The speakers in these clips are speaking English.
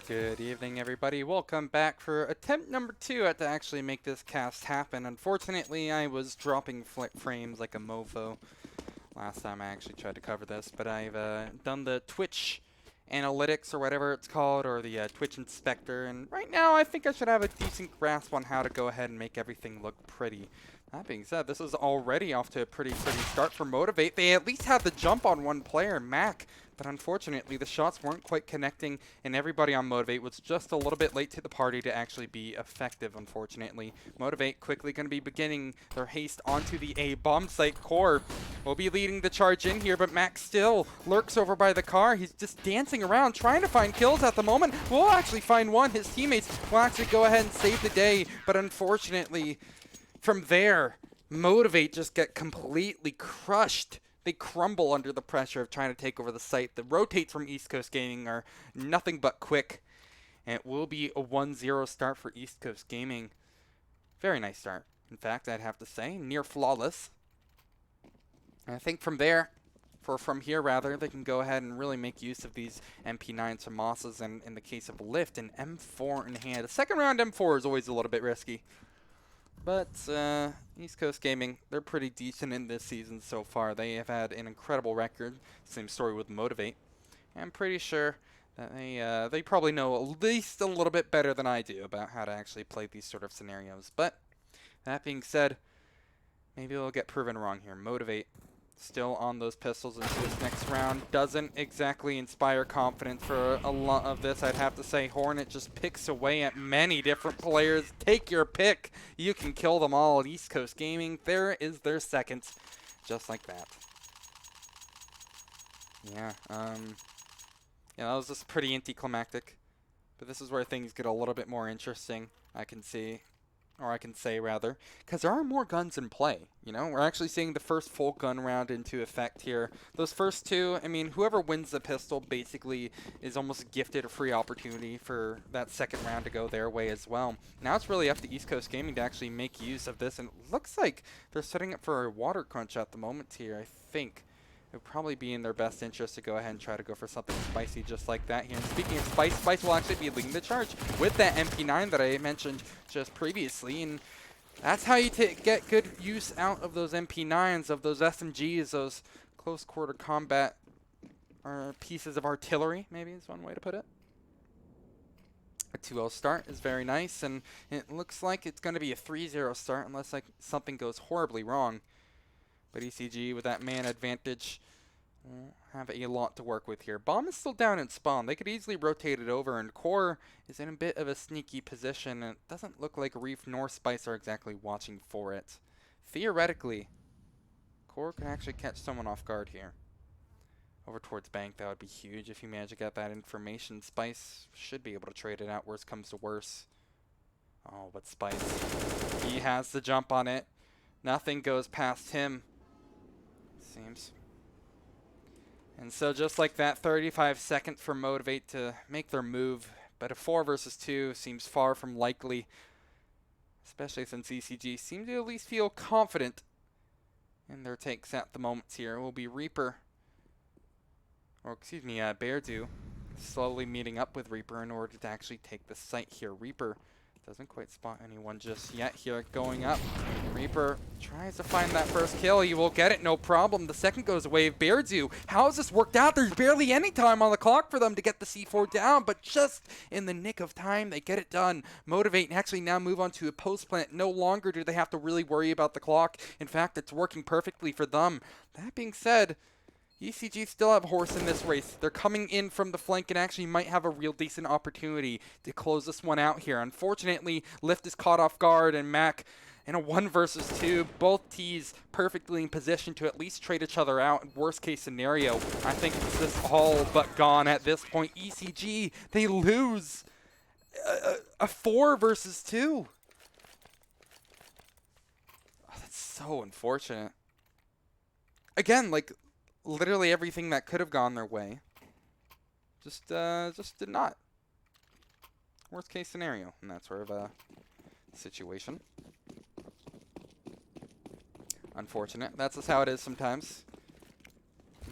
Good evening, everybody. Welcome back for attempt number 2 at to actually make this cast happen. Unfortunately, I was dropping frames like a mofo last time I actually tried to cover this, but I've done the Twitch analytics or whatever it's called, or the Twitch inspector, and right now I think I should have a decent grasp on how to go ahead and make everything look pretty. That being said, this is already off to a pretty start for MoTiv8. They at least had the jump on one player, Mac, but unfortunately the shots weren't quite connecting, and everybody on MoTiv8 was just a little bit late to the party to actually be effective, unfortunately. MoTiv8 quickly going to be beginning their haste onto the A bomb site. Core will be leading the charge in here, but Mac still lurks over by the car. He's just dancing around, trying to find kills at the moment. Will actually find one. His teammates will actually go ahead and save the day, but unfortunately, from there, MoTiv8 just get completely crushed. They crumble under the pressure of trying to take over the site. The rotates from East Coast Gaming are nothing but quick. And it will be a 1-0 start for East Coast Gaming. Very nice start. In fact, I'd have to say, near flawless. And I think from there, from here rather, they can go ahead and really make use of these MP9 Tommasas, and in the case of Lift, an M4 in hand. A second round M4 is always a little bit risky. But East Coast Gaming, they're pretty decent in this season so far. They have had an incredible record. Same story with MoTiv8. I'm pretty sure that they probably know at least a little bit better than I do about how to actually play these sort of scenarios. But that being said, maybe they'll get proven wrong here. MoTiv8 still on those pistols into this next round. Doesn't exactly inspire confidence for a lot of this, I'd have to say. Hornet just picks away at many different players. Take your pick. You can kill them all at East Coast Gaming. There is their second. Just like that. Yeah, that was just pretty anticlimactic. But this is where things get a little bit more interesting, I can see. Or I can say, rather, because there are more guns in play, you know? We're actually seeing the first full gun round into effect here. Those first two, I mean, whoever wins the pistol basically is almost gifted a free opportunity for that second round to go their way as well. Now it's really up to East Coast Gaming to actually make use of this, and it looks like they're setting up for a water crunch at the moment here, I think. It would probably be in their best interest to go ahead and try to go for something spicy just like that here. And speaking of Spice, Spice will actually be leading the charge with that MP9 that I mentioned just previously. And that's how you get good use out of those MP9s, of those SMGs, those close quarter combat pieces of artillery, maybe is one way to put it. A 2-0 start is very nice, and it looks like it's going to be a 3-0 start unless something goes horribly wrong. But ECG, with that man advantage, will have a lot to work with here. Bomb is still down in spawn. They could easily rotate it over, and Core is in a bit of a sneaky position, and it doesn't look like Reef nor Spice are exactly watching for it. Theoretically, Core can actually catch someone off guard here. Over towards Bank, that would be huge if you manage to get that information. Spice should be able to trade it out, worst comes to worst. Oh, but Spice, he has the jump on it. Nothing goes past him. Seems. And so just like that, 35 seconds for MoTiv8 to make their move, but a 4 versus 2 seems far from likely, especially since ECG seem to at least feel confident in their takes at the moment here. It will be Reaper, or excuse me, Beardo, slowly meeting up with Reaper in order to actually take the site here. Reaper doesn't quite spot anyone just yet here. Going up, Reaper tries to find that first kill. He will get it, no problem. The second goes away. Beardo, how has this worked out? There's barely any time on the clock for them to get the C4 down, but just in the nick of time, they get it done. MoTiv8 actually now move on to a post plant. No longer do they have to really worry about the clock. In fact, it's working perfectly for them. That being said, ECG still have a horse in this race. They're coming in from the flank and actually might have a real decent opportunity to close this one out here. Unfortunately, Lift is caught off guard, and Mac in a 1 versus 2. Both T's perfectly in position to at least trade each other out. Worst case scenario, I think it's just all but gone at this point. ECG, they lose a 4 versus 2. Oh, that's so unfortunate. Again, like, literally everything that could have gone their way just did not. Worst case scenario in that sort of a situation. Unfortunate. That's just how it is sometimes.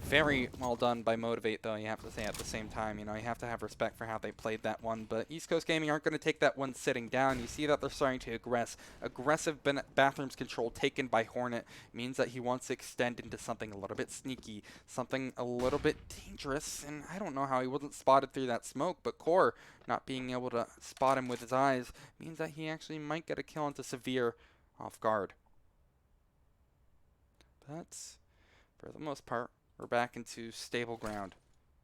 Very well done by MoTiv8, though, you have to say at the same time. You know, you have to have respect for how they played that one. But East Coast Gaming aren't going to take that one sitting down. You see that they're starting to aggress. Aggressive bathrooms control taken by Hornet means that he wants to extend into something a little bit sneaky, something a little bit dangerous. And I don't know how he wasn't spotted through that smoke, but Core not being able to spot him with his eyes means that he actually might get a kill into Severe off guard. But for the most part, we're back into stable ground.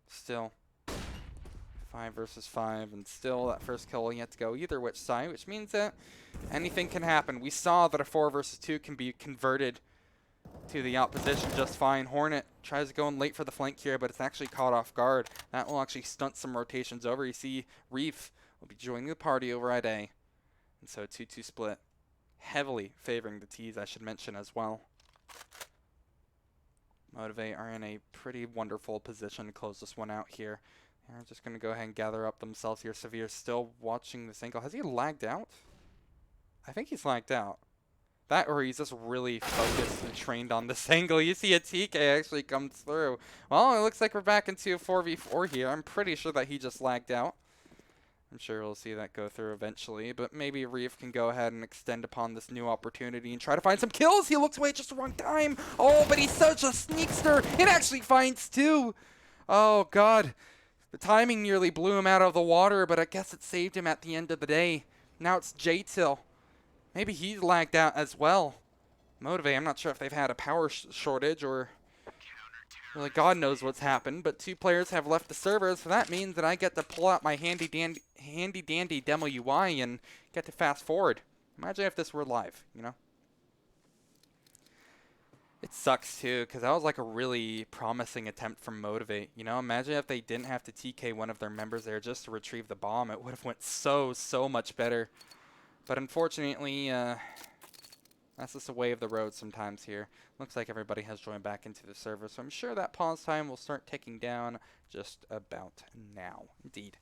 Still 5 versus 5, and still that first kill yet to go either which side, which means that anything can happen. We saw that a 4 versus 2 can be converted to the opposition just fine. Hornet tries to go in late for the flank here, but it's actually caught off guard. That will actually stunt some rotations over. You see Reef will be joining the party over at A. And so 2-2 split, heavily favoring the T's, I should mention as well. MoTiv8 are in a pretty wonderful position to close this one out here. They're just going to go ahead and gather up themselves here. Severe still watching this angle. Has he lagged out? I think he's lagged out. That, or he's just really focused and trained on this angle. You see a TK actually comes through. Well, it looks like we're back into a 4v4 here. I'm pretty sure that he just lagged out. I'm sure we'll see that go through eventually, but maybe Reef can go ahead and extend upon this new opportunity and try to find some kills. He looks away at just the wrong time. Oh, but he's such a sneakster. It actually finds 2. Oh, God. The timing nearly blew him out of the water, but I guess it saved him at the end of the day. Now it's J-Till. Maybe he's lagged out as well. MoTiv8, I'm not sure if they've had a power shortage or... Really, God knows what's happened, but 2 players have left the server, so that means that I get to pull out my handy dandy demo UI and get to fast forward. Imagine if this were live, you know? It sucks too, because that was like a really promising attempt from MoTiv8. You know, imagine if they didn't have to TK one of their members there just to retrieve the bomb. It would have went so much better. But unfortunately, that's just the way of the road sometimes here. Looks like everybody has joined back into the server, so I'm sure that pause time will start ticking down just about now. Indeed,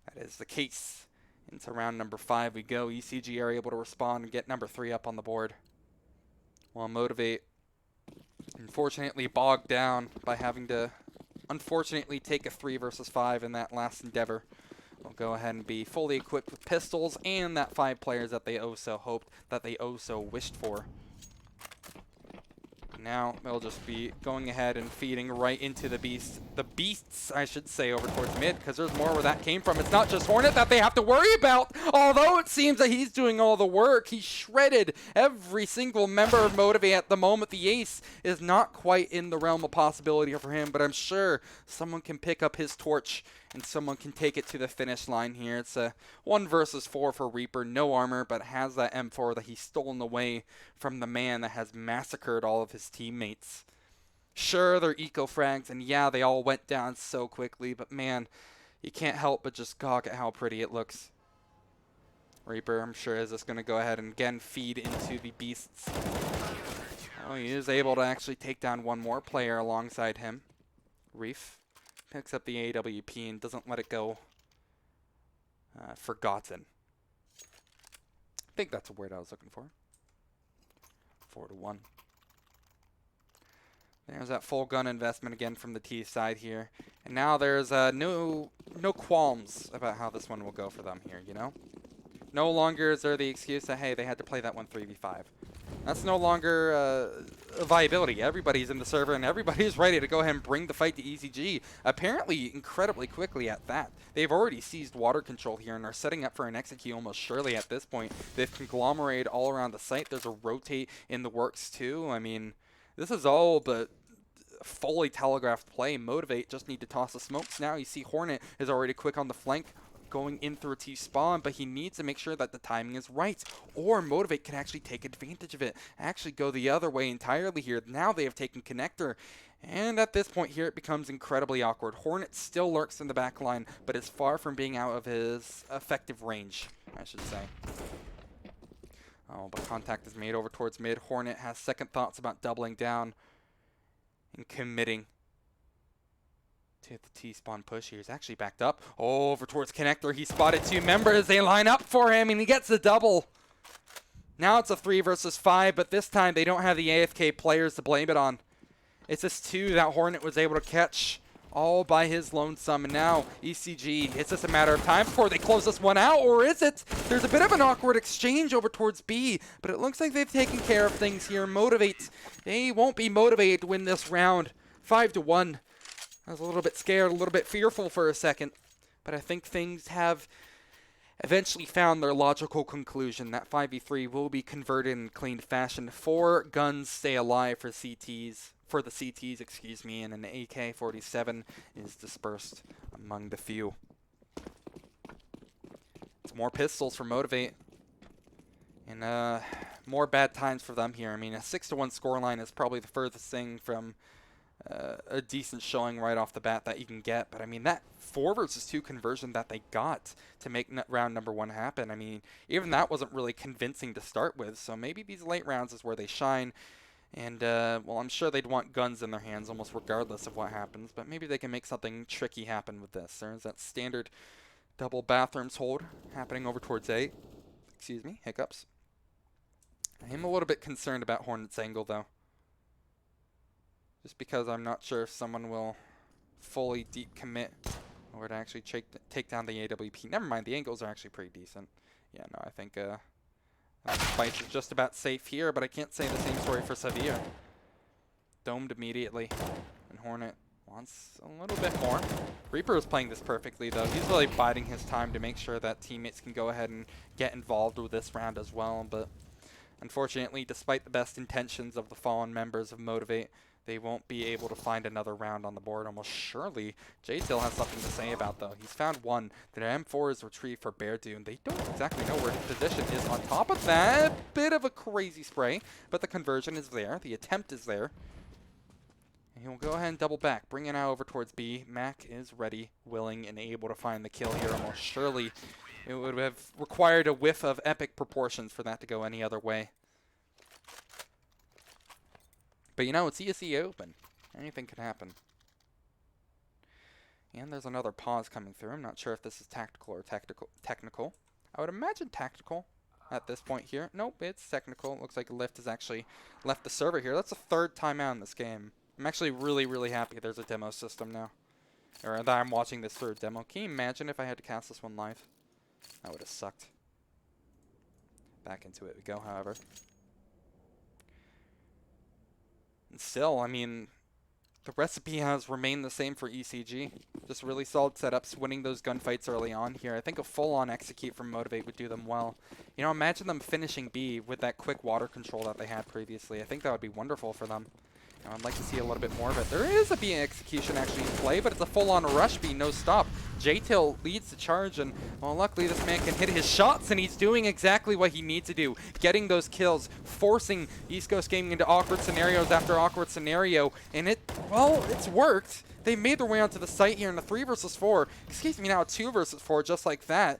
that is the case. Into round number 5 we go. ECG are able to respond and get number 3 up on the board. While MoTiv8, unfortunately, bogged down by having to, unfortunately, take a 3 versus 5 in that last endeavor. Will go ahead and be fully equipped with pistols and that 5 players that they oh so hoped, that they oh so wished for. Now they'll just be going ahead and feeding right into the beasts, I should say, over towards mid, because there's more where that came from. It's not just Hornet that they have to worry about, although it seems that he's doing all the work. He shredded every single member of MoTiv8 at the moment. The ace is not quite in the realm of possibility for him, but I'm sure someone can pick up his torch and someone can take it to the finish line here. It's a 1 versus 4 for Reaper. No armor, but has that M4 that he's stolen away from the man that has massacred all of his teammates. Sure, they're eco-frags, and yeah, they all went down so quickly, but man, you can't help but just gawk at how pretty it looks. Reaper, I'm sure, is just going to go ahead and again feed into the beasts. Oh, he is able to actually take down one more player alongside him. Reef picks up the AWP and doesn't let it go forgotten. I think that's a word I was looking for. 4-1. There's that full gun investment again from the T side here. And now there's no qualms about how this one will go for them here, you know? No longer is there the excuse that, hey, they had to play that one 3v5. That's no longer a viability. Everybody's in the server and everybody's ready to go ahead and bring the fight to ECG. Apparently incredibly quickly at that. They've already seized water control here and are setting up for an execute almost surely at this point. They've conglomerated all around the site. There's a rotate in the works too. I mean, this is all but fully telegraphed play. MoTiv8 just need to toss the smokes now. You see Hornet is already quick on the flank, going in through a T-spawn, but he needs to make sure that the timing is right, or MoTiv8 can actually take advantage of it, actually go the other way entirely here. Now they have taken connector, and at this point here it becomes incredibly awkward. Hornet still lurks in the back line, but is far from being out of his effective range, I should say. Oh, but contact is made over towards mid. Hornet has second thoughts about doubling down and committing to the T-spawn push here. He's actually backed up. Oh, over towards connector. He spotted 2 members. They line up for him, and he gets the double. Now it's a 3 versus 5, but this time they don't have the AFK players to blame it on. It's just two that Hornet was able to catch all by his lonesome. And now ECG, it's just a matter of time before they close this one out, or is it? There's a bit of an awkward exchange over towards B, but it looks like they've taken care of things here. MoTiv8, they won't be motivated to win this round. 5-1. I was a little bit scared, a little bit fearful for a second, but I think things have eventually found their logical conclusion. That 5v3 will be converted in clean fashion. 4 guns stay alive for the CTs, excuse me, and an AK-47 is dispersed among the few. It's more pistols for MoTiv8, and more bad times for them here. I mean, a 6-1 scoreline is probably the furthest thing from a decent showing right off the bat that you can get. But I mean, that 4 versus 2 conversion that they got to make round number 1 happen, I mean, even that wasn't really convincing to start with. So maybe these late rounds is where they shine. And, well, I'm sure they'd want guns in their hands almost regardless of what happens. But maybe they can make something tricky happen with this. There's that standard double bathrooms hold happening over towards A. Excuse me, hiccups. I am a little bit concerned about Hornet's angle, though. Just because I'm not sure if someone will fully deep commit or to actually take down the AWP. Never mind, the angles are actually pretty decent. Yeah, no, I think Spice is just about safe here, but I can't say the same story for Sevilla. Domed immediately, and Hornet wants a little bit more. Reaper is playing this perfectly, though. He's really biding his time to make sure that teammates can go ahead and get involved with this round as well, but unfortunately, despite the best intentions of the fallen members of MoTiv8, they won't be able to find another round on the board. Almost surely, J-Till has something to say about, though. He's found one. The M4 is retrieved for Bear Dune. They don't exactly know where his position is. On top of that, a bit of a crazy spray, but the conversion is there. The attempt is there. And he'll go ahead and double back, bring it out over towards B. Mac is ready, willing, and able to find the kill here. Almost surely, it would have required a whiff of epic proportions for that to go any other way. But you know, it's ESEA open. Anything can happen. And there's another pause coming through. I'm not sure if this is tactical or technical. I would imagine tactical at this point here. Nope, it's technical. It looks like Lift has actually left the server here. That's the 3rd timeout in this game. I'm actually really, really happy there's a demo system now. Or that I'm watching this through a demo. Can you imagine if I had to cast this one live? That would have sucked. Back into it we go, however. And still, I mean, the recipe has remained the same for ECG. Just really solid setups, winning those gunfights early on here. I think a full-on execute from MoTiv8 would do them well. You know, imagine them finishing B with that quick water control that they had previously. I think that would be wonderful for them. You know, I'd like to see a little bit more of it. There is a B execution actually in play, but it's a full-on rush B, no stop. J-Till leads the charge, and, well, luckily this man can hit his shots, and he's doing exactly what he needs to do. Getting those kills, forcing East Coast Gaming into awkward scenarios after awkward scenario, and it's worked. They made their way onto the site here in a 3 versus 4. Excuse me, now a 2 versus 4, just like that.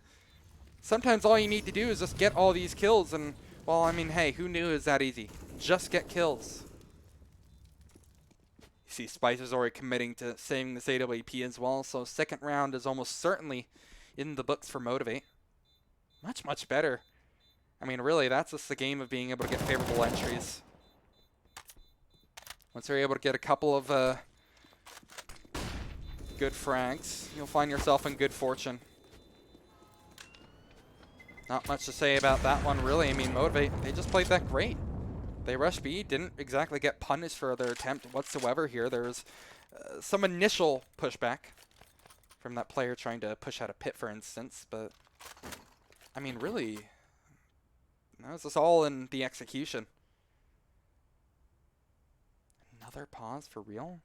Sometimes all you need to do is just get all these kills, and, well, I mean, hey, who knew it was that easy? Just get kills. See, Spice is already committing to saving this AWP as well, so 2nd round is almost certainly in the books for MoTiv8. Much, much better. I mean, really, that's just the game of being able to get favorable entries. Once you're able to get a couple of good frags, you'll find yourself in good fortune. Not much to say about that one, really. I mean, MoTiv8, they just played that great. They rushed B, didn't exactly get punished for their attempt whatsoever here. There was some initial pushback from that player trying to push out a pit, for instance. But, I mean, really, that was just all in the execution. Another pause for real?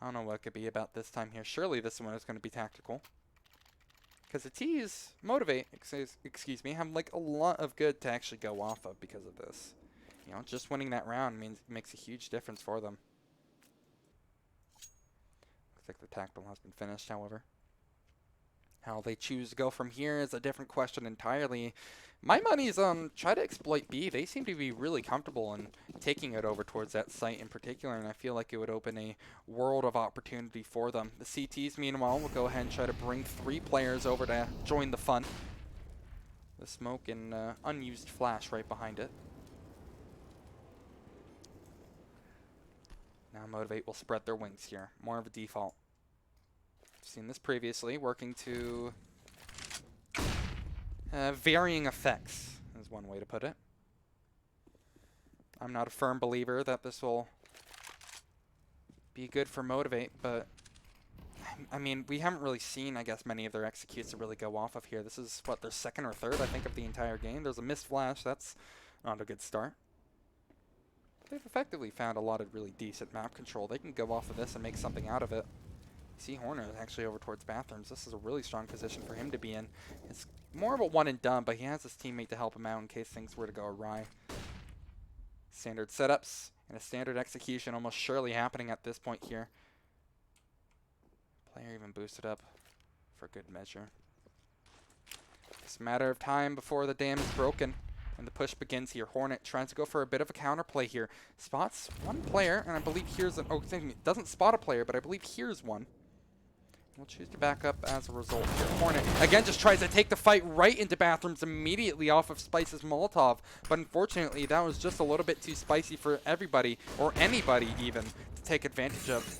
I don't know what it could be about this time here. Surely this one is going to be tactical. Because the T's, MoTiv8, excuse me, have like a lot of good to actually go off of because of this. You know, just winning that round makes a huge difference for them. Looks like the tactical has been finished, however. How they choose to go from here is a different question entirely. My money's on try to exploit B. They seem to be really comfortable in taking it over towards that site in particular, and I feel like it would open a world of opportunity for them. The CTs, meanwhile, will go ahead and try to bring 3 players over to join the fun. The smoke and unused flash right behind it. Now MoTiv8 will spread their wings here. More of a default. I've seen this previously, working to varying effects is one way to put it. I'm not a firm believer that this will be good for MoTiv8, but I mean, we haven't really seen, I guess, many of their executes to really go off of here. This is, what, their second or third, I think, of the entire game. There's a missed flash. That's not a good start. They've effectively found a lot of really decent map control. They can go off of this and make something out of it. See Horner is actually over towards bathrooms. This is a really strong position for him to be in. It's more of a one and done, but he has his teammate to help him out in case things were to go awry. Standard setups and a standard execution almost surely happening at this point here. Player even boosted up for good measure. It's a matter of time before the dam is broken and the push begins here. Hornet tries to go for a bit of a counterplay here. Spots one player, and I believe here's an... Oh, doesn't spot a player, but I believe here's one. We'll choose to back up as a result here. Hornet, again, just tries to take the fight right into bathrooms immediately off of Spice's Molotov. But unfortunately, that was just a little bit too spicy for everybody, or anybody even, to take advantage of.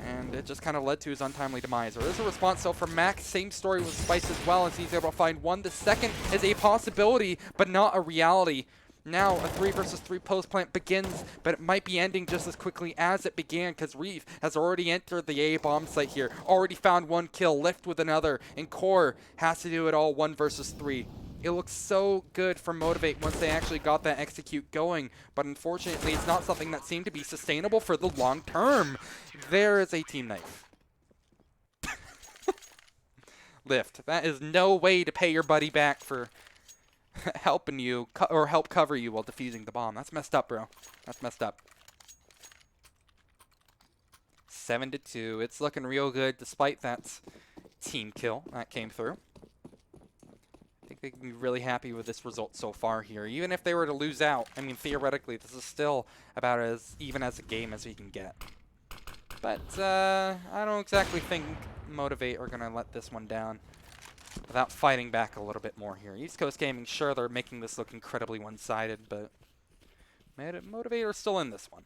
And it just kind of led to his untimely demise. There is a response, though, from Mac. Same story with Spice as well, as he's able to find one. The second is a possibility, but not a reality. Now a 3 versus 3 post plant begins, but it might be ending just as quickly as it began, because Reef has already entered the A bomb site here. Already found one kill, Lift with another, and Core has to do it all 1 versus 3. It looks so good for MoTiv8 once they actually got that execute going, but unfortunately it's not something that seemed to be sustainable for the long term. There is a team knife. Lift. That is no way to pay your buddy back for helping you or help cover you while defusing the bomb. That's messed up, bro. That's messed up. 7-2. It's looking real good despite that team kill that came through. I think they can be really happy with this result so far here. Even if they were to lose out, I mean, theoretically, this is still about as even as a game as we can get. But I don't exactly think MoTiv8 are going to let this one down without fighting back a little bit more here. East Coast Gaming, sure, they're making this look incredibly one-sided, but MoTiv8 are still in this one.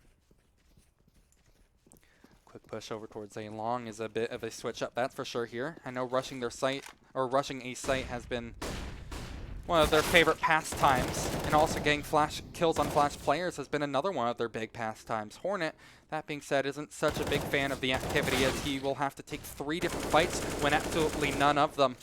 Quick push over towards A long is a bit of a switch up, that's for sure here. I know rushing their site, or rushing a site has been one of their favorite pastimes, and also getting flash kills on flash players has been another one of their big pastimes. Hornet, that being said, isn't such a big fan of the activity, as he will have to take 3 different fights when absolutely none of them.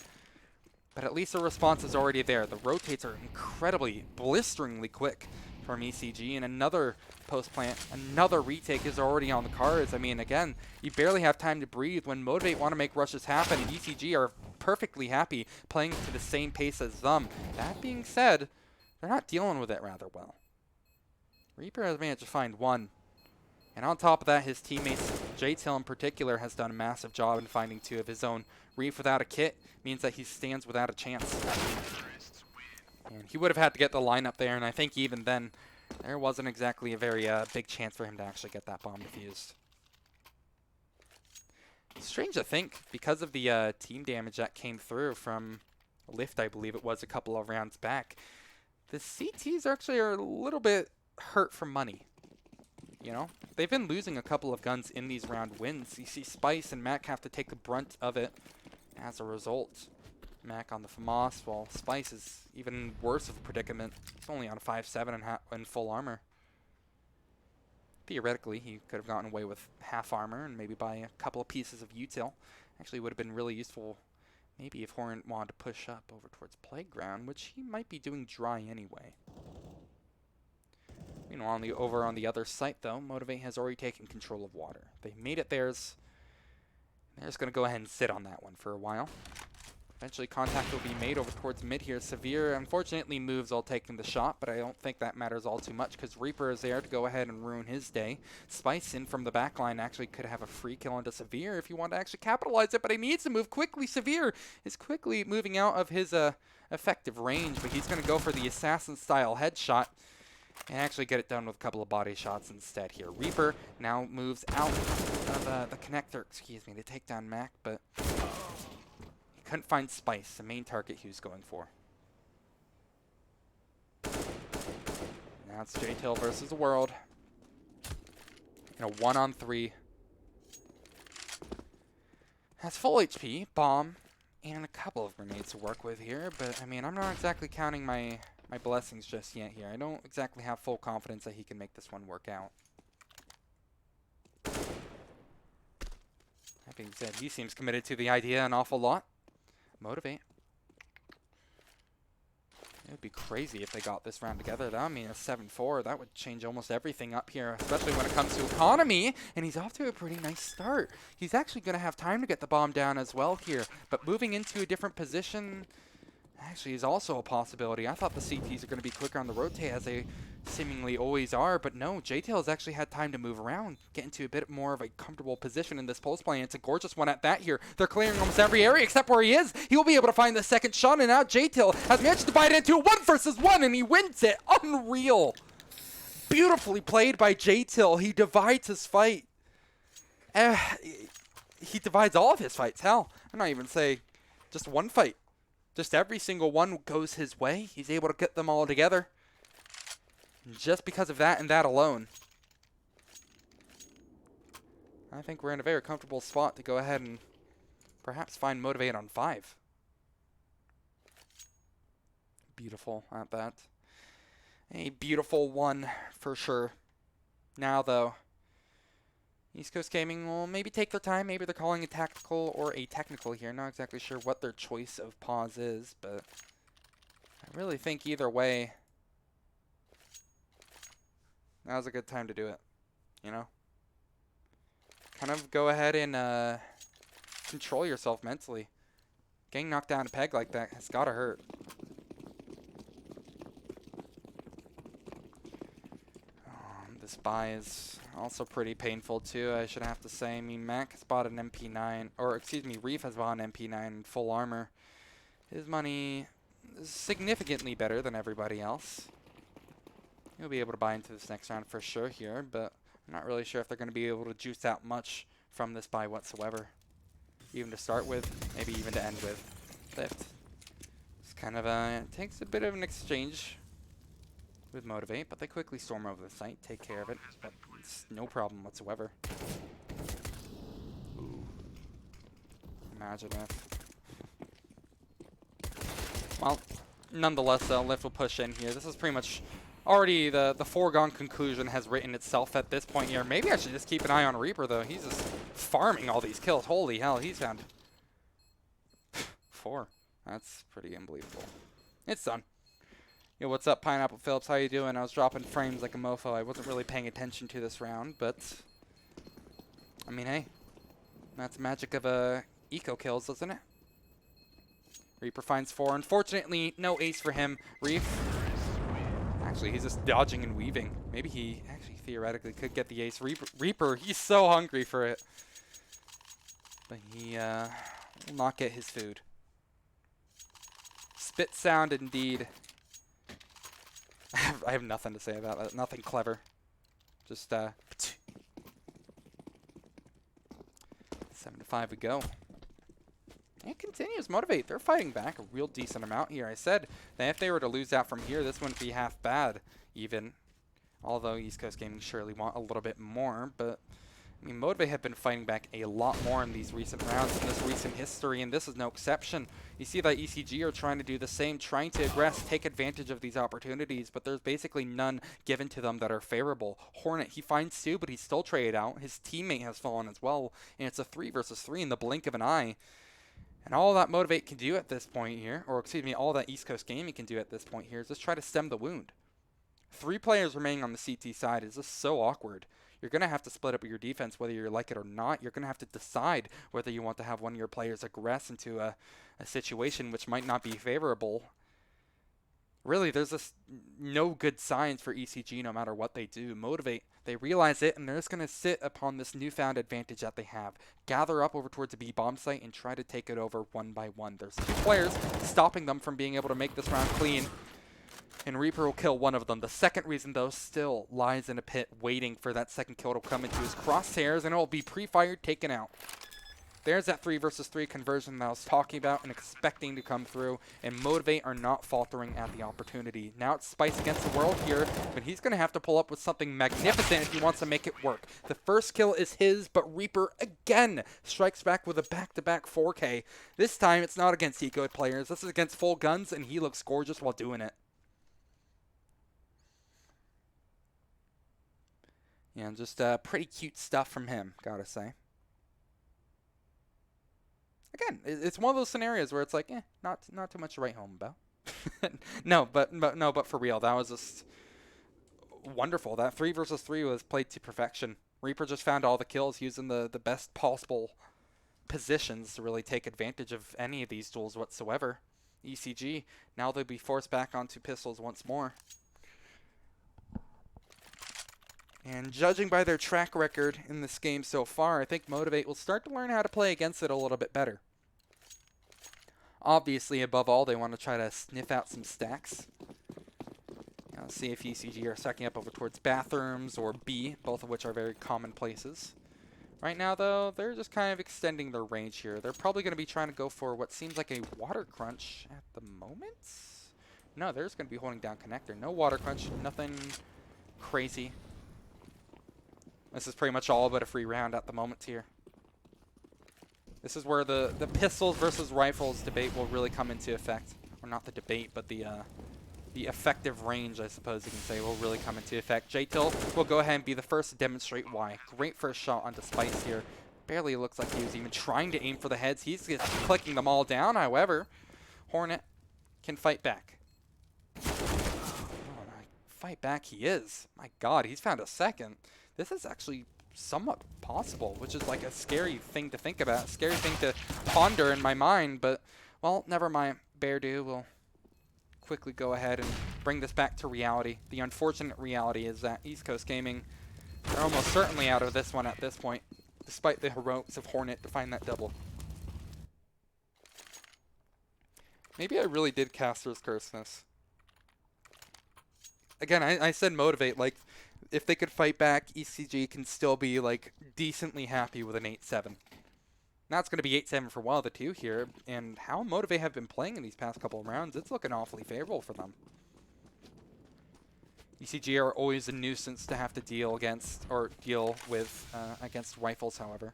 But at least the response is already there. The rotates are incredibly, blisteringly quick from ECG, and another post plant, another retake is already on the cards. I mean, again, you barely have time to breathe when MoTiv8 want to make rushes happen, and ECG are perfectly happy playing to the same pace as them. That being said, they're not dealing with it rather well. Reaper has managed to find one. And on top of that, his teammates, J-Till in particular, has done a massive job in finding 2 of his own. Reef without a kit means that he stands without a chance. And he would have had to get the lineup there, and I think even then, there wasn't exactly a very big chance for him to actually get that bomb defused. It's strange to think, because of the team damage that came through from Lift, I believe it was a couple of rounds back, the CTs actually are a little bit hurt for money. You know, they've been losing a couple of guns in these round wins. You see Spice and Mac have to take the brunt of it as a result. Mac on the FAMAS, while Spice is even worse of a predicament. He's only on a 5.7 and in full armor. Theoretically, he could have gotten away with half armor and maybe buy a couple of pieces of util. Actually would have been really useful maybe if Horn wanted to push up over towards Playground, which he might be doing dry anyway. Meanwhile, over on the other site, though, MoTiv8 has already taken control of water. They've made it theirs. They're just going to go ahead and sit on that one for a while. Eventually, contact will be made over towards mid here. Severe, unfortunately, moves all taking the shot, but I don't think that matters all too much because Reaper is there to go ahead and ruin his day. Spice in from the backline actually could have a free kill into Severe if you want to actually capitalize it, but he needs to move quickly. Severe is quickly moving out of his effective range, but he's going to go for the assassin-style headshot and actually get it done with a couple of body shots instead here. Reaper now moves out of the connector, to take down Mac, but he couldn't find Spice, the main target he was going for. Now it's J-Till versus the world. In a 1-on-3. Has full HP, bomb, and a couple of grenades to work with here. But, I mean, I'm not exactly counting my blessings just yet here. I don't exactly have full confidence that he can make this one work out. That being said, he seems committed to the idea an awful lot. MoTiv8. It would be crazy if they got this round together. That would mean a 7-4. That would change almost everything up here, especially when it comes to economy. And he's off to a pretty nice start. He's actually going to have time to get the bomb down as well here. But moving into a different position actually is also a possibility. I thought the CTs are going to be quicker on the rotate, as they seemingly always are. But no, J-Tail has actually had time to move around, get into a bit more of a comfortable position in this post play. And it's a gorgeous one at that here. They're clearing almost every area except where he is. He will be able to find the second shot. And now J-Tail has managed to bite into a 1 versus 1. And he wins it. Unreal. Beautifully played by J-Tail. He divides his fight. He divides all of his fights. Hell, I'm not even saying just one fight. Just every single one goes his way. He's able to get them all together. Just because of that and that alone. I think we're in a very comfortable spot to go ahead and perhaps find MoTiv8 on 5. Beautiful at that. A beautiful one for sure. Now though, East Coast Gaming will maybe take their time. Maybe they're calling a tactical or a technical here. Not exactly sure what their choice of pause is, but I really think either way, now's a good time to do it. You know? Kind of go ahead and control yourself mentally. Getting knocked down a peg like that has gotta hurt. This buy is also pretty painful too, I should have to say. I mean, Mac has bought an MP9, or excuse me, Reef has bought an MP9 in full armor. His money is significantly better than everybody else. He'll be able to buy into this next round for sure here, but I'm not really sure if they're going to be able to juice out much from this buy whatsoever. Even to start with, maybe even to end with. Lift. It's kind of it takes a bit of an exchange with MoTiv8, but they quickly storm over the site, take care of it. But it's no problem whatsoever. Ooh. Imagine if. Well, nonetheless, though, Lift will push in here. This is pretty much already the foregone conclusion has written itself at this point here. Maybe I should just keep an eye on Reaper, though. He's just farming all these kills. Holy hell, he's found 4. That's pretty unbelievable. It's done. Yo, what's up, Pineapple Phillips? How you doing? I was dropping frames like a mofo. I wasn't really paying attention to this round, but I mean, hey, that's the magic of eco kills, isn't it? Reaper finds 4. Unfortunately, no ace for him. Reef. Actually, he's just dodging and weaving. Maybe he actually theoretically could get the ace. Reaper, he's so hungry for it, but he will not get his food. Spit sound indeed. I have nothing to say about that. Nothing clever. Just 7-5 we go. It continues. MoTiv8. They're fighting back a real decent amount here. I said that if they were to lose out from here, this wouldn't be half bad, even. Although East Coast Gaming surely want a little bit more, but I mean, MoTiv8 have been fighting back a lot more in these recent rounds, in this recent history, and this is no exception. You see that ECG are trying to do the same, trying to aggress, take advantage of these opportunities, but there's basically none given to them that are favorable. Hornet, he finds 2, but he's still traded out. His teammate has fallen as well, and it's a 3 versus 3 in the blink of an eye. And all that MoTiv8 can do at this point here, or excuse me, all that East Coast Gaming can do at this point here is just try to stem the wound. 3 players remaining on the CT side is just so awkward. You're going to have to split up your defense whether you like it or not. You're going to have to decide whether you want to have one of your players aggress into a situation which might not be favorable. Really, there's just no good signs for ECG no matter what they do. MoTiv8, they realize it, and they're just going to sit upon this newfound advantage that they have. Gather up over towards the B-bomb site and try to take it over one by one. There's 2 players stopping them from being able to make this round clean. And Reaper will kill one of them. The second reason, though, still lies in a pit waiting for that second kill to come into his crosshairs, and it will be pre-fired, taken out. There's that 3 versus 3 conversion that I was talking about and expecting to come through, and MoTiv8 are not faltering at the opportunity. Now it's Spice against the world here, but he's going to have to pull up with something magnificent if he wants to make it work. The first kill is his, but Reaper again strikes back with a back-to-back 4K. This time it's not against eco players, this is against full guns, and he looks gorgeous while doing it. Yeah, just pretty cute stuff from him, gotta say. Again, it's one of those scenarios where it's like, not too much to write home about. No, but for real, that was just wonderful. That 3 versus 3 was played to perfection. Reaper just found all the kills using the best possible positions to really take advantage of any of these duels whatsoever. ECG, now they'll be forced back onto pistols once more. And judging by their track record in this game so far, I think MoTiv8 will start to learn how to play against it a little bit better. Obviously, above all, they want to try to sniff out some stacks. See if ECG are stacking up over towards bathrooms or B, both of which are very common places. Right now, though, they're just kind of extending their range here. They're probably going to be trying to go for what seems like a water crunch at the moment. No, they're just going to be holding down connector. No water crunch, nothing crazy. This is pretty much all but a free round at the moment here. This is where the pistols versus rifles debate will really come into effect. Or not the debate, but the effective range, I suppose you can say, will really come into effect. J-Till will go ahead and be the first to demonstrate why. Great first shot onto Spice here. Barely looks like he was even trying to aim for the heads. He's just clicking them all down, however. Hornet can fight back. Fight back he is. My god, he's found a second. This is actually somewhat possible, which is like a scary thing to think about, a scary thing to ponder in my mind, but, well, never mind. Beardo will quickly go ahead and bring this back to reality. The unfortunate reality is that East Coast Gaming are almost certainly out of this one at this point, despite the heroics of Hornet to find that double. Maybe I really did Caster's Curse this. Again, I said MoTiv8, like, if they could fight back, ECG can still be, like, decently happy with an 8-7. Now it's going to be 8-7 for one of the two here, and how MoTiv8 have been playing in these past couple of rounds, it's looking awfully favorable for them. ECG are always a nuisance to have to deal against, or deal with, against rifles, however.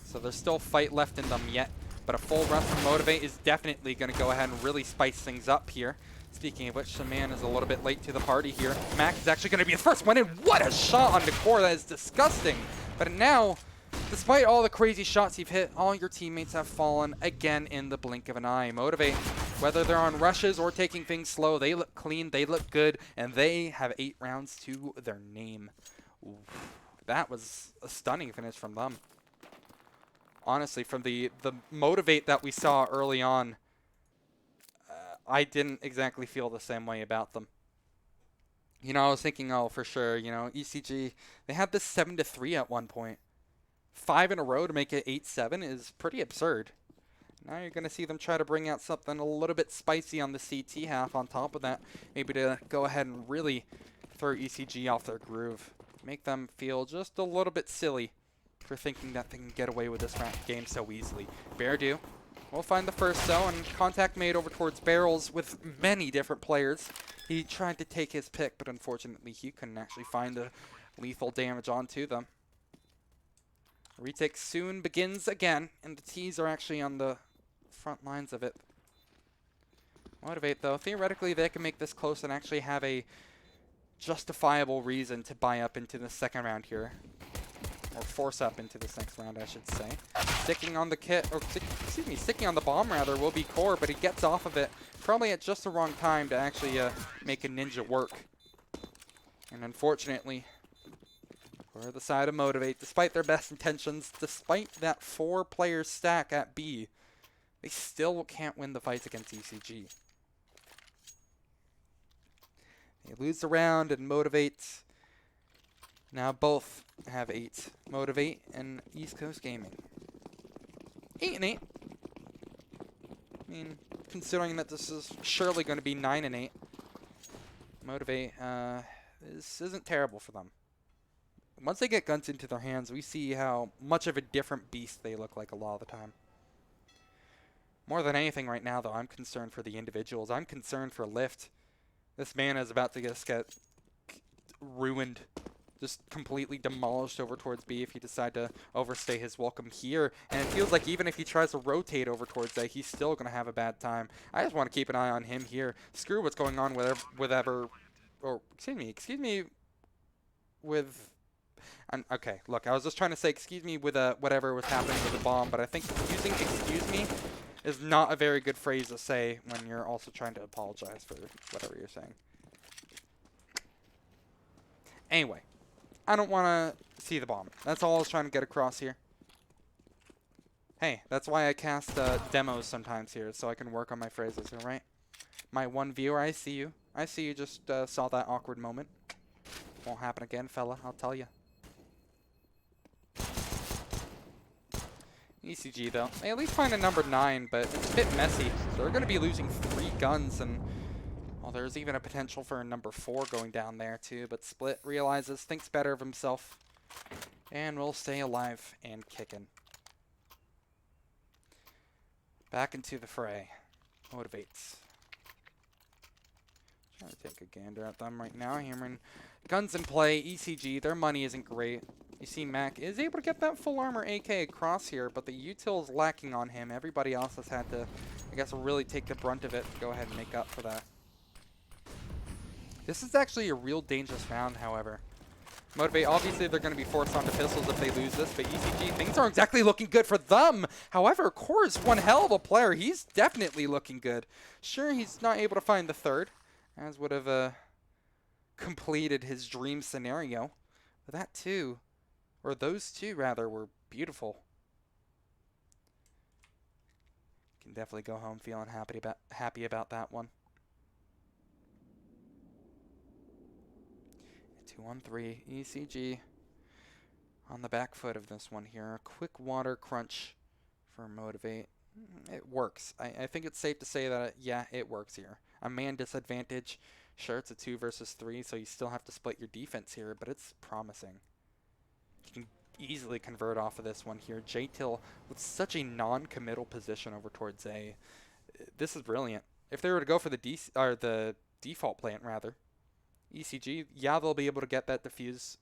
So there's still fight left in them yet, but a full rush from MoTiv8 is definitely going to go ahead and really spice things up here. Speaking of which, the man is a little bit late to the party here. Mac is actually going to be the first one in. What a shot on Decor. That is disgusting. But now, despite all the crazy shots you've hit, all your teammates have fallen again in the blink of an eye. MoTiv8, whether they're on rushes or taking things slow, they look clean, they look good, and they have 8 rounds to their name. Oof, that was a stunning finish from them. Honestly, from the MoTiv8 that we saw early on, I didn't exactly feel the same way about them. You know, I was thinking, oh, for sure, you know, ECG, they had this 7-3 at one point. 5 in a row to make it 8-7 is pretty absurd. Now you're going to see them try to bring out something a little bit spicy on the CT half on top of that. Maybe to go ahead and really throw ECG off their groove. Make them feel just a little bit silly for thinking that they can get away with this game so easily. Beardo will find the first though, and contact made over towards barrels with many different players. He tried to take his pick, but unfortunately he couldn't actually find the lethal damage onto them. Retake soon begins again, and the T's are actually on the front lines of it. MoTiv8 though, theoretically they can make this close and actually have a justifiable reason to buy up into the second round here. Or force up into this next round, I should say. Sticking on the kit, or excuse me, sticking on the bomb rather will be Core, but he gets off of it probably at just the wrong time to actually make a ninja work. And unfortunately, for the side of MoTiv8, despite their best intentions, despite that 4-player stack at B, they still can't win the fights against ECG. They lose the round, and MoTiv8 now both have 8. MoTiv8 and East Coast Gaming. 8-8. I mean, considering that this is surely going to be 9-8. MoTiv8, this isn't terrible for them. once they get guns into their hands, we see how much of a different beast they look like a lot of the time. More than anything right now, though, I'm concerned for the individuals. I'm concerned for Lift. This man is about to just get ruined, just completely demolished over towards B if he decides to overstay his welcome here. And it feels like even if he tries to rotate over towards A, he's still going to have a bad time. I just want to keep an eye on him here. Screw what's going on excuse me, with... okay, look, I was just trying to say excuse me with whatever was happening with the bomb, but I think using excuse me is not a very good phrase to say when you're also trying to apologize for whatever you're saying. Anyway, I don't want to see the bomb. That's all I was trying to get across here. Hey, that's why I cast demos sometimes here, so I can work on my phrases, alright? My one viewer, I see you. I see you just saw that awkward moment. Won't happen again, fella, I'll tell you. ECG, though. They at least find a number 9, but it's a bit messy. So they're going to be losing 3 guns, and well, there's even a potential for a number 4 going down there, too. But Split realizes, thinks better of himself, and will stay alive and kicking. Back into the fray. MoTiv8. Trying to take a gander at them right now. Hammering guns in play. ECG, their money isn't great. You see Mac is able to get that full armor AK across here, but the util is lacking on him. Everybody else has had to, I guess, really take the brunt of it to go ahead and make up for that. This is actually a real dangerous round, however. MoTiv8, obviously they're going to be forced onto pistols if they lose this, but ECG, things aren't exactly looking good for them. However, Core is one hell of a player. He's definitely looking good. Sure, he's not able to find the third, as would have completed his dream scenario. But that too, or those two rather, were beautiful. Can definitely go home feeling happy about that one. 2-on-3 ECG on the back foot of this one here. A quick water crunch for MoTiv8. It works. I think it's safe to say that, yeah, it works here. A man disadvantage. Sure, it's a 2 versus 3, so you still have to split your defense here, but it's promising. You can easily convert off of this one here. J-Till with such a non-committal position over towards A. This is brilliant. If they were to go for the default plant, rather, ECG, yeah, they'll be able to get that defuse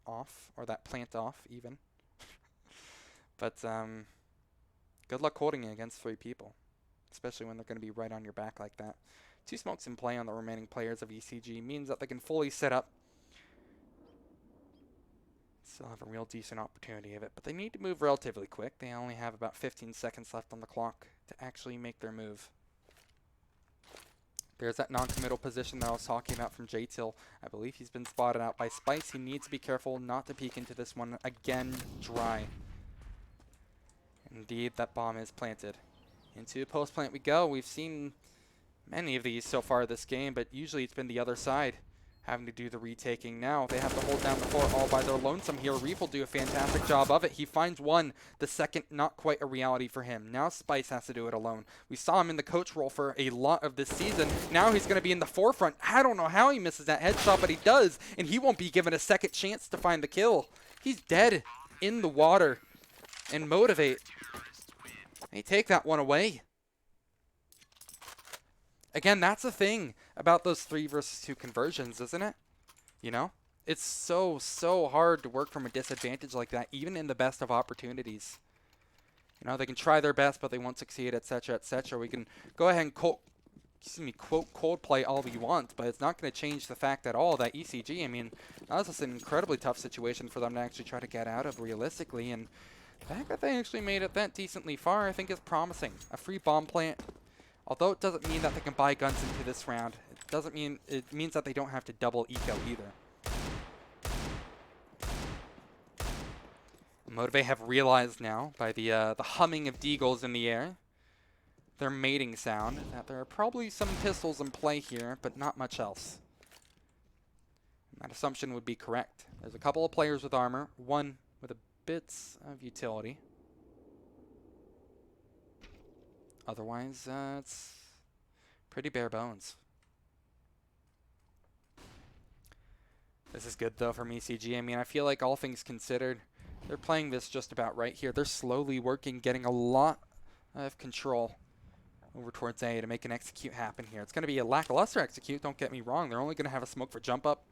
off, or that plant off, even. But, good luck holding it against 3 people, especially when they're going to be right on your back like that. 2 smokes in play on the remaining players of ECG means that they can fully set up. Still have a real decent opportunity of it, but they need to move relatively quick. They only have about 15 seconds left on the clock to actually make their move. There's that non-committal position that I was talking about from J-Till. I believe he's been spotted out by Spice. He needs to be careful not to peek into this one again dry. Indeed, that bomb is planted. Into post-plant we go. We've seen many of these so far this game, but usually it's been the other side having to do the retaking. Now they have to hold down the fort all by their lonesome here. Reef will do a fantastic job of it. He finds one. The second, not quite a reality for him. Now Spice has to do it alone. We saw him in the coach role for a lot of this season. Now he's going to be in the forefront. I don't know how he misses that headshot, but he does, and he won't be given a second chance to find the kill. He's dead in the water. And MoTiv8, they take that one away. Again, that's the thing about those 3 versus 2 conversions, isn't it? You know? It's so hard to work from a disadvantage like that, even in the best of opportunities. You know, they can try their best, but they won't succeed, etc., etc. We can go ahead and quote Coldplay all we want, but it's not going to change the fact at all that ECG, I mean, that was just an incredibly tough situation for them to actually try to get out of realistically, and the fact that they actually made it that decently far, I think is promising. A free bomb plant. Although it doesn't mean that they can buy guns into this round, it means that they don't have to double eco either. MoTiv8 have realized now by the humming of deagles in the air, their mating sound, that there are probably some pistols in play here, but not much else. And that assumption would be correct. There's a couple of players with armor, one with a bits of utility. Otherwise, it's pretty bare bones. This is good, though, from ECG. I mean, I feel like all things considered, they're playing this just about right here. They're slowly working, getting a lot of control over towards A to make an execute happen here. It's going to be a lackluster execute, don't get me wrong. They're only going to have a smoke for jump up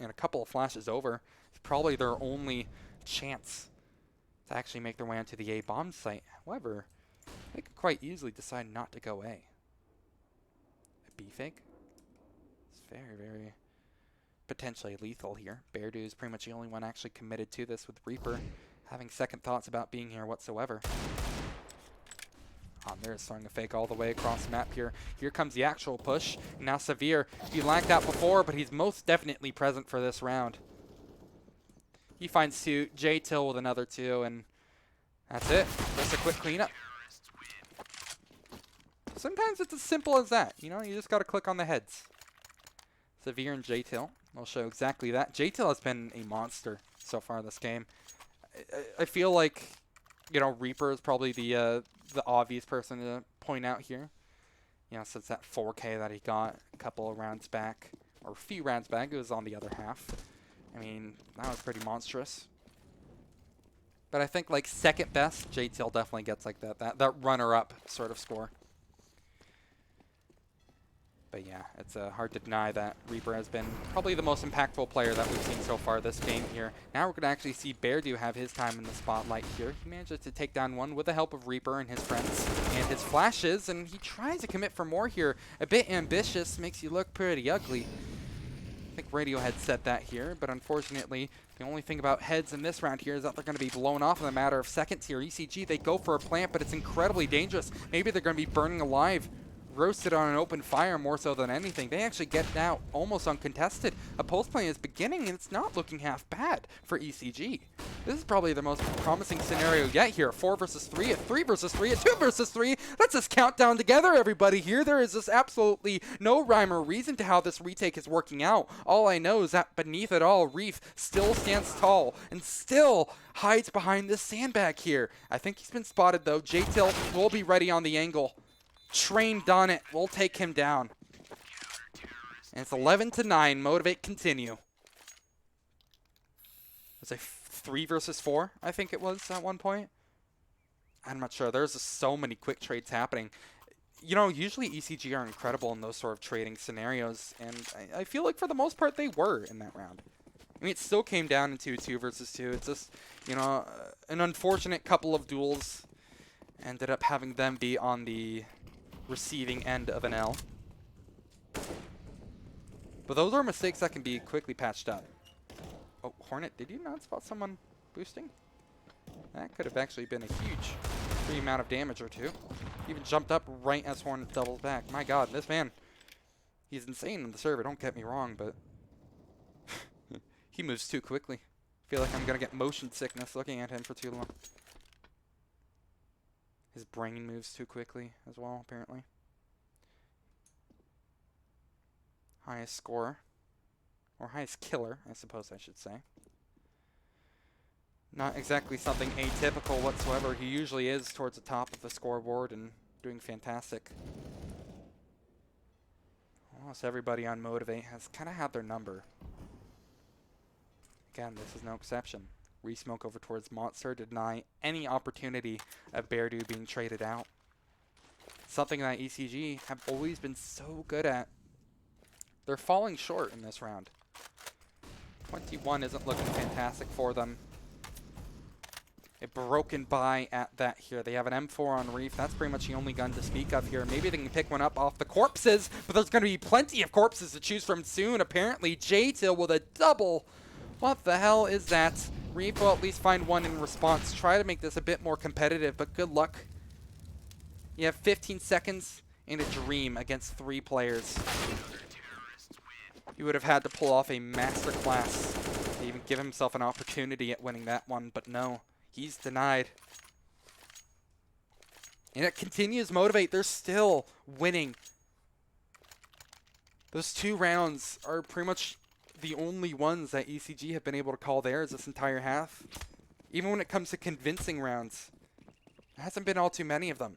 and a couple of flashes over. It's probably their only chance to actually make their way onto the A bomb site. However, they could quite easily decide not to go A. A B fake? It's very, very potentially lethal here. Beardo is pretty much the only one actually committed to this, with Reaper having second thoughts about being here whatsoever. There's throwing a fake all the way across the map here. Here comes the actual push. Now Severe, he lacked out before, but he's most definitely present for this round. He finds two, J-Till with another two, and that's it. Just a quick cleanup. Sometimes it's as simple as that. You know, you just got to click on the heads. Severe and J-Till will show exactly that. J-Till has been a monster so far this game. I feel like, you know, Reaper is probably the obvious person to point out here. You know, since that 4K that he got a couple of rounds back, or a few rounds back, it was on the other half. I mean, that was pretty monstrous. But I think, like, second best, J-Till definitely gets like that runner-up sort of score. But yeah, it's hard to deny that Reaper has been probably the most impactful player that we've seen so far this game here. Now we're going to actually see Beardo have his time in the spotlight here. He manages to take down one with the help of Reaper and his friends and his flashes, and he tries to commit for more here. A bit ambitious, makes you look pretty ugly. I think Radiohead said that here, but unfortunately, the only thing about heads in this round here is that they're going to be blown off in a matter of seconds here. ECG, they go for a plant, but it's incredibly dangerous. Maybe they're going to be burning alive. Roasted on an open fire more so than anything. They actually get now almost uncontested. A pulse play is beginning, and it's not looking half bad for ECG. This is probably the most promising scenario yet here. 4 versus 3, a 3 versus 3, a 2 versus 3. Let's just count down together, everybody here. There is just absolutely no rhyme or reason to how this retake is working out. All I know is that beneath it all, Reef still stands tall and still hides behind this sandbag here. I think he's been spotted, though. J-Till will be ready on the angle. Trained on it. We'll take him down. And it's 11-9. MoTiv8 continue. Was it 3 versus 4? I think it was at one point. I'm not sure. There's just so many quick trades happening. You know, usually ECG are incredible in those sort of trading scenarios, and I feel like for the most part they were in that round. I mean, it still came down into 2 versus 2. It's just, you know, an unfortunate couple of duels ended up having them be on the receiving end of an L. But those are mistakes that can be quickly patched up. Oh, Hornet, did you not spot someone boosting? That could have actually been a huge free amount of damage or two. Even jumped up right as Hornet doubles back. My god, this man, he's insane on the server, don't get me wrong, but he moves too quickly. I feel like I'm going to get motion sickness looking at him for too long. His brain moves too quickly as well, apparently. Highest scorer. Or highest killer, I suppose I should say. Not exactly something atypical whatsoever. He usually is towards the top of the scoreboard and doing fantastic. Almost everybody on MoTiv8 has kind of had their number. Again, this is no exception. Resmoke over towards Monster to deny any opportunity of Beardo being traded out. Something that ECG have always been so good at. They're falling short in this round. 21 isn't looking fantastic for them. A broken buy at that here. They have an M4 on Reef. That's pretty much the only gun to speak of here. Maybe they can pick one up off the corpses, but there's going to be plenty of corpses to choose from soon. Apparently, J-Till with a double. What the hell is that? Reef will at least find one in response. Try to make this a bit more competitive, but good luck. You have 15 seconds and a dream against 3 players. He would have had to pull off a masterclass to even give himself an opportunity at winning that one, but no, he's denied. And it continues. MoTiv8, they're still winning. Those 2 rounds are pretty much the only ones that ECG have been able to call theirs this entire half. Even when it comes to convincing rounds, there hasn't been all too many of them.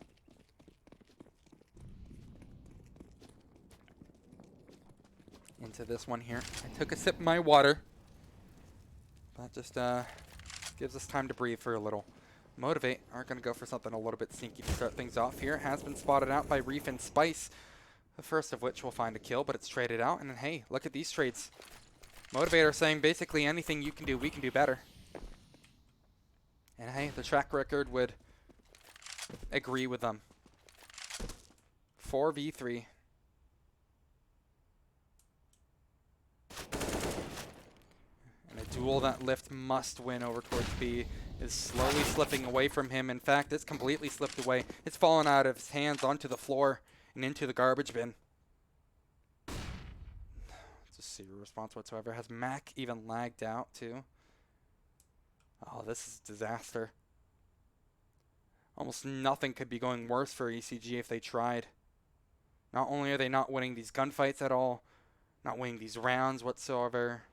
Into this one here. I took a sip of my water. That just gives us time to breathe for a little. MoTiv8 are going to go for something a little bit sneaky to start things off here. It has been spotted out by Reef and Spice, the first of which will find a kill, but it's traded out. And then, hey, look at these trades. MoTiv8 are saying basically anything you can do, we can do better. And hey, the track record would agree with them. 4v3. And a duel that Lift must win over towards B is slowly slipping away from him. In fact, it's completely slipped away. It's fallen out of his hands onto the floor and into the garbage bin. Just zero response whatsoever. Has Mac even lagged out too? Oh, this is disaster. Almost nothing could be going worse for ECG if they tried. Not only are they not winning these gunfights at all, not winning these rounds whatsoever,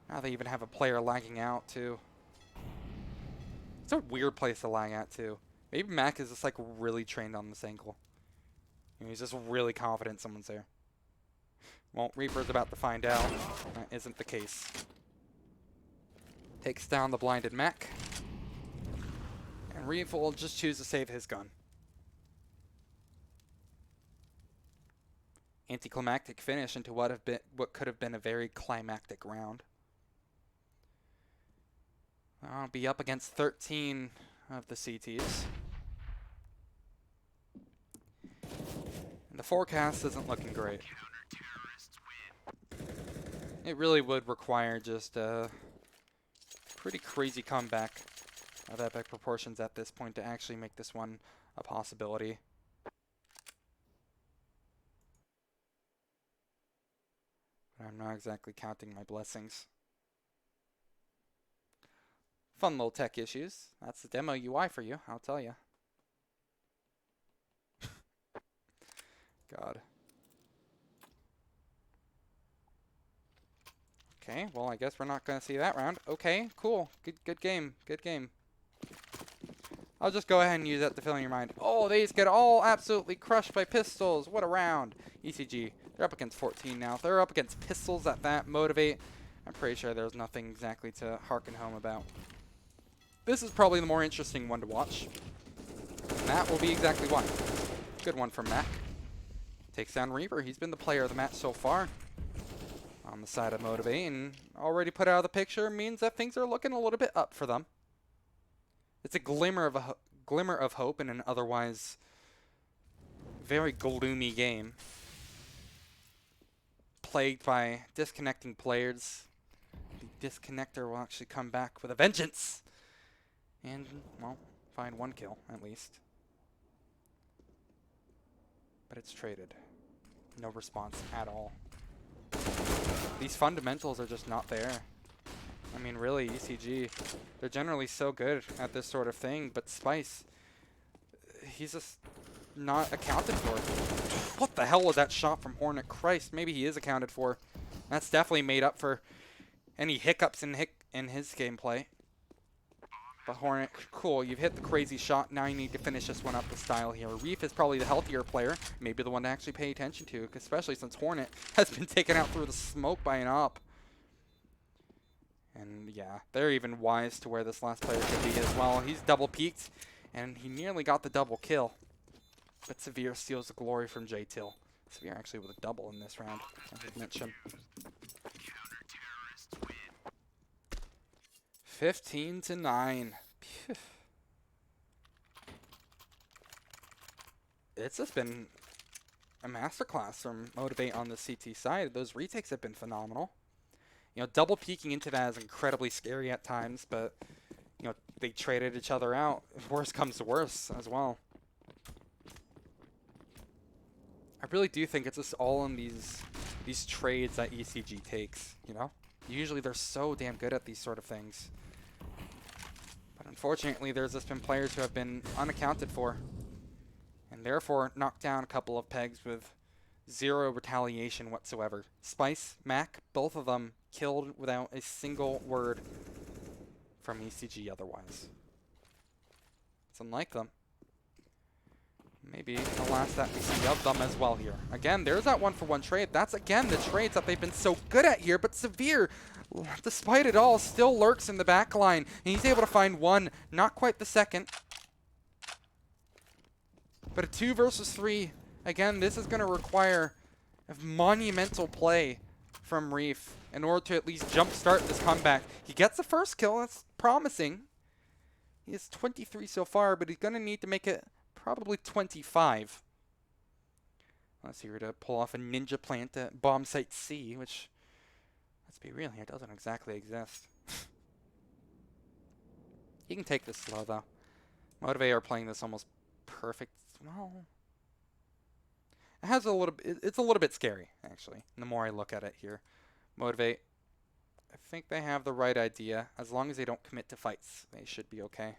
now they even have a player lagging out too. It's a weird place to lag at too. Maybe Mac is just like really trained on this angle. You know, he's just really confident someone's there. Well, Reaper's about to find out. That isn't the case. Takes down the blinded Mac. And Reef will just choose to save his gun. Anticlimactic finish into what could have been a very climactic round. I'll be up against 13 of the CTs. And the forecast isn't looking great. It really would require just a pretty crazy comeback of epic proportions at this point to actually make this one a possibility. But I'm not exactly counting my blessings. Fun little tech issues. That's the demo UI for you, I'll tell you. God. Okay, well, I guess we're not going to see that round. Okay, cool. Good game. Good game. I'll just go ahead and use that to fill in your mind. Oh, they just get all absolutely crushed by pistols. What a round. ECG, they're up against 14 now. They're up against pistols at that. MoTiv8, I'm pretty sure there's nothing exactly to harken home about. This is probably the more interesting one to watch. And that will be exactly why. Good one from Mac. Takes down Reaper. He's been the player of the match so far. On the side of MoTiv8, and already put out of the picture means that things are looking a little bit up for them. It's a glimmer of hope in an otherwise very gloomy game, plagued by disconnecting players. The disconnector will actually come back with a vengeance, and well, find one kill at least. But it's traded. No response at all. These fundamentals are just not there. I mean, really, ECG, they're generally so good at this sort of thing, but Spice, he's just not accounted for. What the hell was that shot from Hornet? Christ, maybe he is accounted for. That's definitely made up for any hiccups in his gameplay. But Hornet, cool, you've hit the crazy shot. Now you need to finish this one up with style here. Reef is probably the healthier player, maybe the one to actually pay attention to, especially since Hornet has been taken out through the smoke by an op. And yeah, they're even wise to where this last player could be as well. He's double peeked, and he nearly got the double kill. But Severe steals the glory from J-Till. Severe actually with a double in this round, as I mentioned. 15-9. It's just been a masterclass from MoTiv8 on the CT side. Those retakes have been phenomenal. You know, double peeking into that is incredibly scary at times, but you know, they traded each other out. If worse comes to worse as well. I really do think it's just all in these trades that ECG takes, you know? Usually they're so damn good at these sort of things. But unfortunately, there's just been players who have been unaccounted for. And therefore knocked down a couple of pegs with zero retaliation whatsoever. Spice, Mac, both of them killed without a single word from ECG otherwise. It's unlike them. Maybe the last that we see of them as well here. Again, there's that 1-for-1 trade. That's, again, the trades that they've been so good at here. But Severe, despite it all, still lurks in the back line. And he's able to find one, not quite the second. But a 2 versus 3. Again, this is going to require a monumental play from Reef in order to at least jumpstart this comeback. He gets the first kill. That's promising. He has 23 so far, but he's going to need to make it probably 25. Unless he were to pull off a ninja plant at bomb site C, which, let's be real here, doesn't exactly exist. He can take this slow, though. MoTiv8 are playing this almost perfect. Well, it has a little. It's a little bit scary, actually. The more I look at it here, MoTiv8, I think they have the right idea. As long as they don't commit to fights, they should be okay.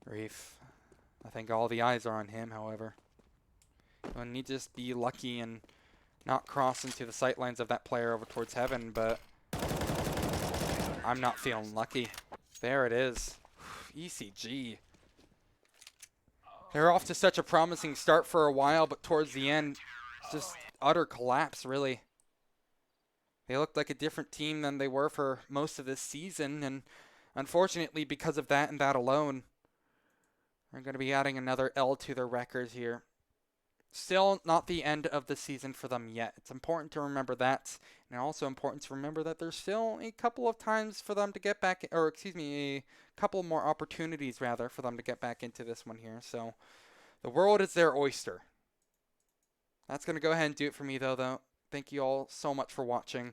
Reef, I think all the eyes are on him. However, he'll need to just be lucky and not cross into the sight lines of that player over towards heaven. But I'm not feeling lucky. There it is. ECG. They're off to such a promising start for a while, but towards the end, just utter collapse, really. They looked like a different team than they were for most of this season, and unfortunately, because of that and that alone, they're going to be adding another L to their records here. Still not the end of the season for them yet. It's important to remember that, and also important to remember that there's still a couple of times for them to get back, or excuse me, a couple more opportunities rather for them to get back into this one here. So the world is their oyster. That's going to go ahead and do it for me though. Thank you all so much for watching.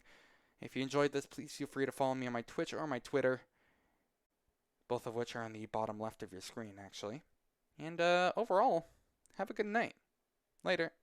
If you enjoyed this, please feel free to follow me on my Twitch or my Twitter, both of which are on the bottom left of your screen actually. And overall, have a good night. Later.